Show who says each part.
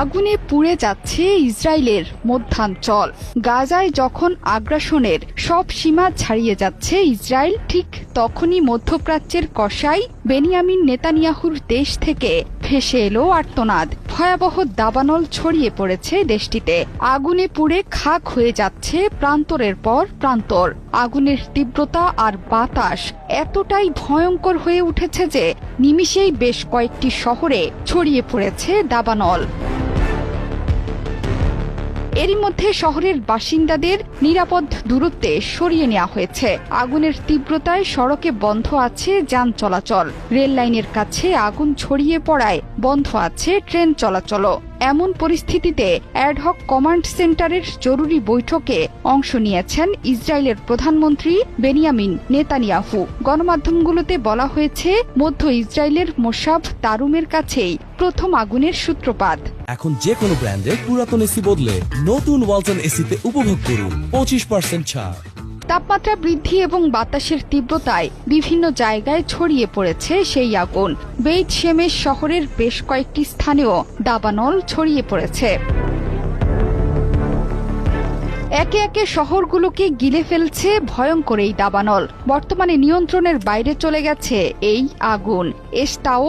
Speaker 1: আগুনে পুড়ে যাচ্ছে ইসরায়েলের মধ্যাঞ্চল। গাজায় যখন আগ্রাসনের সব সীমা ছাড়িয়ে যাচ্ছে ইসরায়েল, ঠিক তখনই মধ্যপ্রাচ্যের কসাই বেনিয়ামিন নেতানিয়াহুর দেশ থেকে ভেসে এলো আর্তনাদ। ভয়াবহ দাবানল ছড়িয়ে পড়েছে দেশটিতে। আগুনে পুড়ে খাক হয়ে যাচ্ছে প্রান্তরের পর প্রান্তর। আগুনের তীব্রতা আর বাতাস এতটাই ভয়ঙ্কর হয়ে উঠেছে যে নিমিষেই বেশ কয়েকটি শহরে ছড়িয়ে পড়েছে দাবানল। এরই মধ্যে শহরের বাসিন্দাদের নিরাপদ দূরত্বে সরিয়ে নেওয়া হয়েছে। আগুনের তীব্রতায় সড়কে বন্ধ আছে যান চলাচল। রেল লাইনের কাছে আগুন ছড়িয়ে পড়ায় বন্ধ আছে ট্রেন চলাচলও। এমন পরিস্থিতিতে অ্যাডহক কমান্ড সেন্টারের জরুরি বৈঠকে অংশ নিয়েছেন ইসরায়েলের প্রধানমন্ত্রী বেনিয়ামিন নেতানিয়াহু। গণমাধ্যমগুলোতে বলা হয়েছে, মধ্য ইসরায়েলের মোসাব তারুমের কাছেই প্রথম আগুনের সূত্রপাত।
Speaker 2: এখন যে কোনো ব্র্যান্ডের পুরাতন এসি বদলে নতুন ওয়ালটন এসিতে উপভোগ করুন 25% ছাড়।
Speaker 1: তাপমাত্রা বৃদ্ধি এবং বাতাসের তীব্রতায় বিভিন্ন জায়গায় ছড়িয়ে পড়েছে সেই আগুন। বেইত শেমেশ শহরের বেশ কয়েকটি স্থানেও দাবানল ছড়িয়ে পড়েছে। একে একে শহরগুলোকে গিলে ফেলছে ভয়ঙ্কর এই দাবানল। বর্তমানে নিয়ন্ত্রণের বাইরে চলে গেছে এই আগুন। এস্তাও